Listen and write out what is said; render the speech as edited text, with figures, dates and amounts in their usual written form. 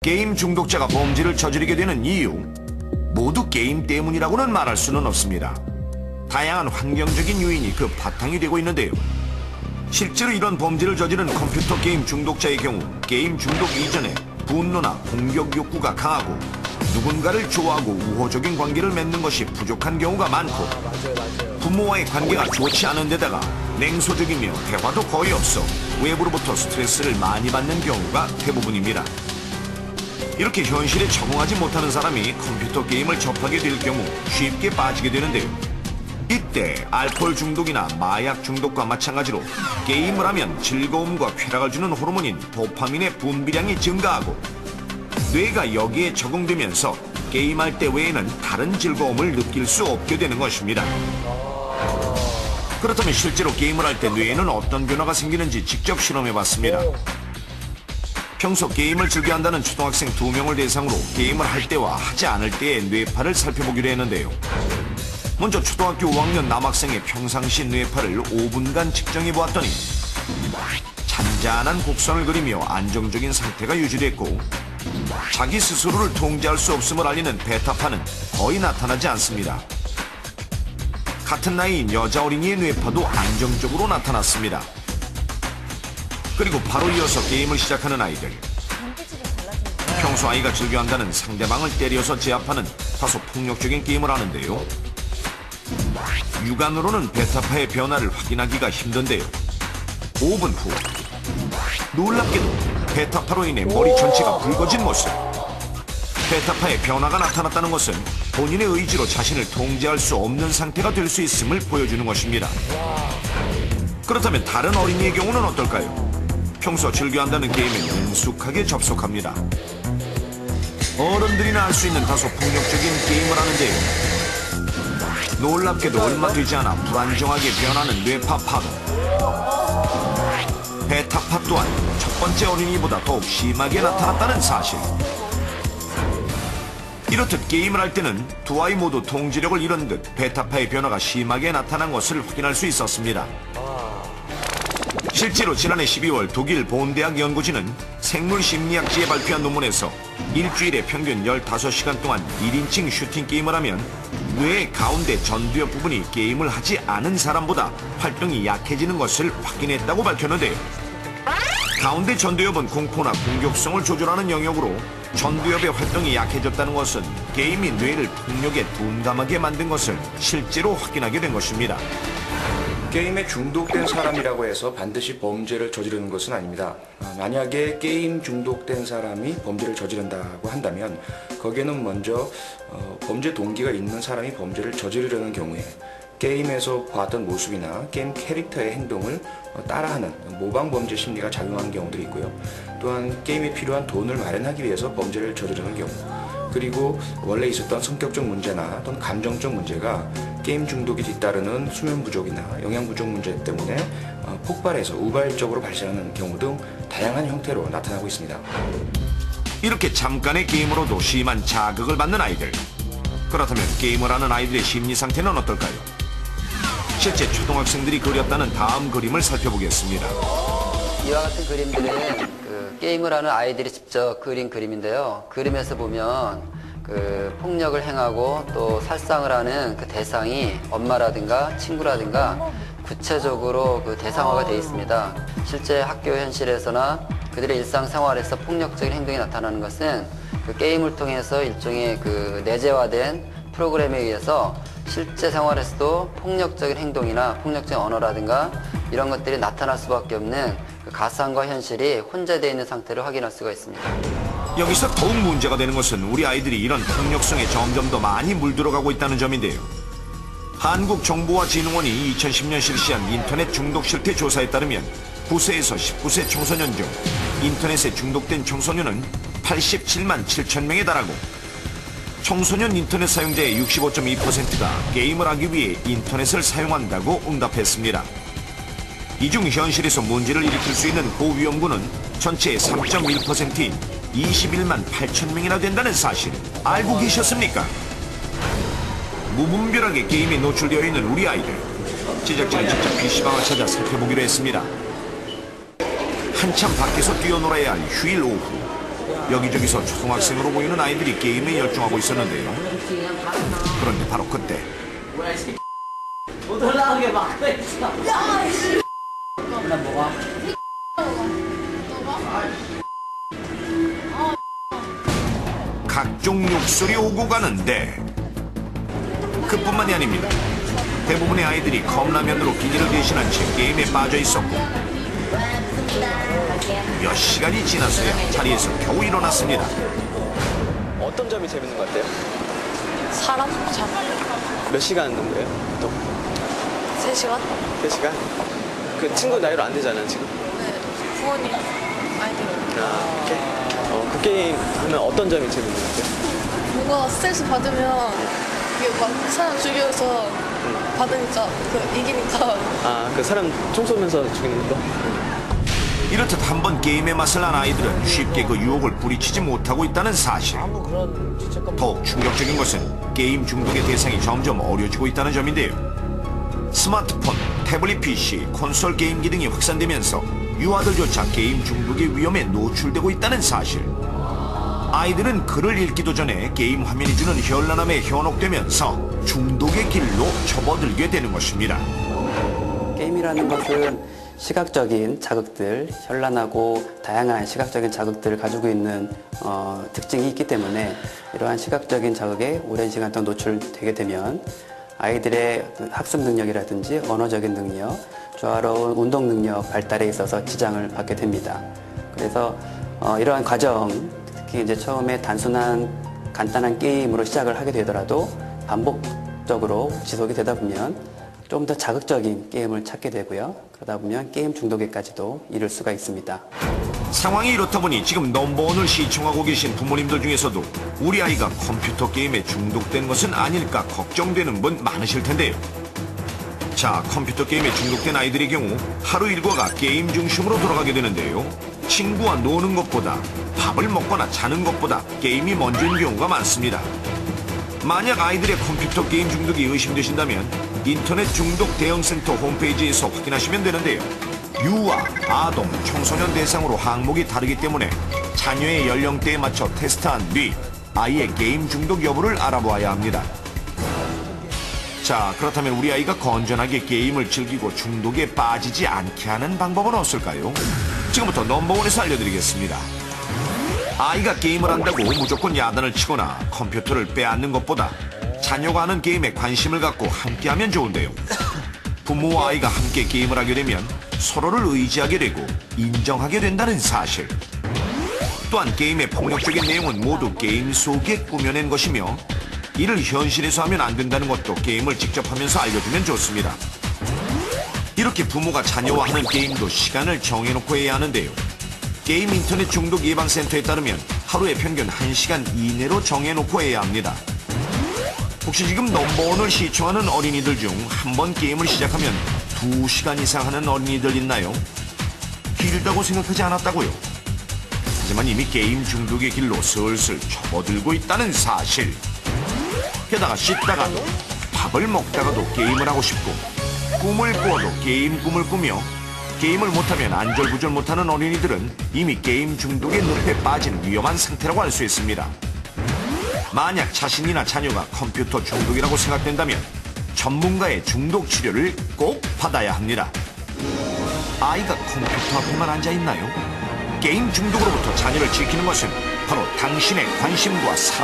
게임 중독자가 범죄를 저지르게 되는 이유, 모두 게임 때문이라고는 말할 수는 없습니다. 다양한 환경적인 요인이 그 바탕이 되고 있는데요. 실제로 이런 범죄를 저지른 컴퓨터 게임 중독자의 경우 게임 중독 이전에 분노나 공격 욕구가 강하고 누군가를 좋아하고 우호적인 관계를 맺는 것이 부족한 경우가 많고, 부모와의 관계가 좋지 않은 데다가 냉소적이며 대화도 거의 없어 외부로부터 스트레스를 많이 받는 경우가 대부분입니다. 이렇게 현실에 적응하지 못하는 사람이 컴퓨터 게임을 접하게 될 경우 쉽게 빠지게 되는데요. 이때 알코올 중독이나 마약 중독과 마찬가지로 게임을 하면 즐거움과 쾌락을 주는 호르몬인 도파민의 분비량이 증가하고 뇌가 여기에 적응되면서 게임할 때 외에는 다른 즐거움을 느낄 수 없게 되는 것입니다. 그렇다면 실제로 게임을 할 때 뇌에는 어떤 변화가 생기는지 직접 실험해봤습니다. 평소 게임을 즐겨한다는 초등학생 2명을 대상으로 게임을 할 때와 하지 않을 때의 뇌파를 살펴보기로 했는데요. 먼저 초등학교 5학년 남학생의 평상시 뇌파를 5분간 측정해보았더니 잔잔한 곡선을 그리며 안정적인 상태가 유지됐고, 자기 스스로를 통제할 수 없음을 알리는 베타파는 거의 나타나지 않습니다. 같은 나이인 여자 어린이의 뇌파도 안정적으로 나타났습니다. 그리고 바로 이어서 게임을 시작하는 아이들. 평소 아이가 즐겨한다는 상대방을 때려서 제압하는 다소 폭력적인 게임을 하는데요. 육안으로는 베타파의 변화를 확인하기가 힘든데요. 5분 후 놀랍게도 베타파로 인해 머리 전체가 붉어진 모습. 베타파의 변화가 나타났다는 것은 본인의 의지로 자신을 통제할 수 없는 상태가 될 수 있음을 보여주는 것입니다. 그렇다면 다른 어린이의 경우는 어떨까요? 평소 즐겨한다는 게임에 능숙하게 접속합니다. 어른들이나 할 수 있는 다소 폭력적인 게임을 하는데요. 놀랍게도 얼마 되지 않아 불안정하게 변하는 뇌파 파동. 베타파 또한 첫 번째 어린이보다 더욱 심하게 나타났다는 사실. 이렇듯 게임을 할 때는 두 아이 모두 통제력을 잃은 듯 베타파의 변화가 심하게 나타난 것을 확인할 수 있었습니다. 실제로 지난해 12월 독일 본대학 연구진은 생물심리학지에 발표한 논문에서 일주일에 평균 15시간 동안 1인칭 슈팅 게임을 하면 뇌의 가운데 전두엽 부분이 게임을 하지 않은 사람보다 활동이 약해지는 것을 확인했다고 밝혔는데요. 가운데 전두엽은 공포나 공격성을 조절하는 영역으로 전두엽의 활동이 약해졌다는 것은 게임이 뇌를 폭력에 둔감하게 만든 것을 실제로 확인하게 된 것입니다. 게임에 중독된 사람이라고 해서 반드시 범죄를 저지르는 것은 아닙니다. 만약에 게임 중독된 사람이 범죄를 저지른다고 한다면 거기에는 먼저 범죄 동기가 있는 사람이 범죄를 저지르려는 경우에 게임에서 봤던 모습이나 게임 캐릭터의 행동을 따라하는 모방 범죄 심리가 작용하는 경우들이 있고요. 또한 게임에 필요한 돈을 마련하기 위해서 범죄를 저지르는 경우, 그리고 원래 있었던 성격적 문제나 또는 감정적 문제가 게임 중독이 뒤따르는 수면 부족이나 영양 부족 문제 때문에 폭발해서 우발적으로 발생하는 경우 등 다양한 형태로 나타나고 있습니다. 이렇게 잠깐의 게임으로도 심한 자극을 받는 아이들. 그렇다면 게임을 하는 아이들의 심리 상태는 어떨까요? 실제 초등학생들이 그렸다는 다음 그림을 살펴보겠습니다. 이와 같은 그림들은 게임을 하는 아이들이 직접 그린 그림인데요. 그림에서 보면 폭력을 행하고 또 살상을 하는 그 대상이 엄마라든가 친구라든가 구체적으로 대상화가 되어 있습니다. 실제 학교 현실에서나 그들의 일상생활에서 폭력적인 행동이 나타나는 것은 게임을 통해서 일종의 내재화된 프로그램에 의해서 실제 생활에서도 폭력적인 행동이나 폭력적인 언어라든가 이런 것들이 나타날 수밖에 없는 가상과 현실이 혼재되어 있는 상태를 확인할 수가 있습니다. 여기서 더욱 문제가 되는 것은 우리 아이들이 이런 폭력성에 점점 더 많이 물들어가고 있다는 점인데요. 한국정보화진흥원이 2010년 실시한 인터넷 중독 실태 조사에 따르면 9세에서 19세 청소년 중 인터넷에 중독된 청소년은 87만 7천 명에 달하고 청소년 인터넷 사용자의 65.2%가 게임을 하기 위해 인터넷을 사용한다고 응답했습니다. 이 중 현실에서 문제를 일으킬 수 있는 고위험군은 전체의 3.1%인 21만 8천 명이나 된다는 사실 알고 계셨습니까? 무분별하게 게임에 노출되어 있는 우리 아이들. 제작진은 직접 PC방을 찾아 살펴보기로 했습니다. 한참 밖에서 뛰어놀아야 할 휴일 오후. 여기저기서 초등학생으로 보이는 아이들이 게임에 열중하고 있었는데요. 그런데 바로 그때 못 올라오게 막고 있어. 나 뭐가? 각종 욕설이 오고 가는데 그뿐만이 아닙니다. 대부분의 아이들이 컵라면으로 기기를 대신한 채 게임에 빠져 있었고 몇 시간이 지나서야 자리에서 겨우 일어났습니다. 어떤 점이 재밌는 것 같아요? 사람 참 몇 시간 정도예요? 또 3시간? 3시간? 그 친구 나이로 안 되잖아요, 지금. 네, 부모님 아이들 아, 오케이. 그 게임 하면 어떤 점이 재밌는 것 같아요? 뭔가 스트레스 받으면 이게 막 사람 죽여서 받으니까 이기니까 아, 그 사람 총 쏘면서 죽이는 거? 이렇듯 한번 게임에 맛을 난 아이들은 쉽게 그 유혹을 뿌리치지 못하고 있다는 사실. 더욱 충격적인 것은 게임 중독의 대상이 점점 어려지고 있다는 점인데요. 스마트폰, 태블릿 PC, 콘솔 게임기 등이 확산되면서 유아들조차 게임 중독의 위험에 노출되고 있다는 사실. 아이들은 글을 읽기도 전에 게임 화면이 주는 현란함에 현혹되면서 중독의 길로 접어들게 되는 것입니다. 게임이라는 것은 시각적인 자극들, 현란하고 다양한 시각적인 자극들을 가지고 있는 특징이 있기 때문에 이러한 시각적인 자극에 오랜 시간 동안 노출되게 되면 아이들의 학습 능력이라든지 언어적인 능력, 조화로운 운동 능력 발달에 있어서 지장을 받게 됩니다. 그래서 이러한 과정, 특히 이제 처음에 단순한 간단한 게임으로 시작을 하게 되더라도 반복적으로 지속이 되다 보면 좀 더 자극적인 게임을 찾게 되고요. 그러다 보면 게임 중독에까지도 이를 수가 있습니다. 상황이 이렇다 보니 지금 넘버원을 시청하고 계신 부모님들 중에서도 우리 아이가 컴퓨터 게임에 중독된 것은 아닐까 걱정되는 분 많으실 텐데요. 자, 컴퓨터 게임에 중독된 아이들의 경우 하루 일과가 게임 중심으로 돌아가게 되는데요. 친구와 노는 것보다 밥을 먹거나 자는 것보다 게임이 먼저인 경우가 많습니다. 만약 아이들의 컴퓨터 게임 중독이 의심되신다면 인터넷 중독 대응센터 홈페이지에서 확인하시면 되는데요. 유아, 아동, 청소년 대상으로 항목이 다르기 때문에 자녀의 연령대에 맞춰 테스트한 뒤 아이의 게임 중독 여부를 알아보아야 합니다. 자, 그렇다면 우리 아이가 건전하게 게임을 즐기고 중독에 빠지지 않게 하는 방법은 없을까요? 지금부터 넘버원에서 알려드리겠습니다. 아이가 게임을 한다고 무조건 야단을 치거나 컴퓨터를 빼앗는 것보다 자녀가 하는 게임에 관심을 갖고 함께하면 좋은데요. 부모와 아이가 함께 게임을 하게 되면 서로를 의지하게 되고 인정하게 된다는 사실. 또한 게임의 폭력적인 내용은 모두 게임 속에 꾸며낸 것이며 이를 현실에서 하면 안 된다는 것도 게임을 직접 하면서 알려주면 좋습니다. 이렇게 부모가 자녀와 하는 게임도 시간을 정해놓고 해야 하는데요. 게임 인터넷 중독 예방센터에 따르면 하루에 평균 1시간 이내로 정해놓고 해야 합니다. 혹시 지금 넘버원을 시청하는 어린이들 중 한 번 게임을 시작하면 2시간 이상 하는 어린이들 있나요? 길다고 생각하지 않았다고요? 하지만 이미 게임 중독의 길로 슬슬 접어들고 있다는 사실. 게다가 씻다가도 밥을 먹다가도 게임을 하고 싶고 꿈을 꾸어도 게임 꿈을 꾸며 게임을 못하면 안절부절 못하는 어린이들은 이미 게임 중독의 늪에 빠진 위험한 상태라고 할 수 있습니다. 만약 자신이나 자녀가 컴퓨터 중독이라고 생각된다면 전문가의 중독 치료를 꼭 받아야 합니다. 아이가 컴퓨터 앞에만 앉아 있나요? 게임 중독으로부터 자녀를 지키는 것은 바로 당신의 관심과 사랑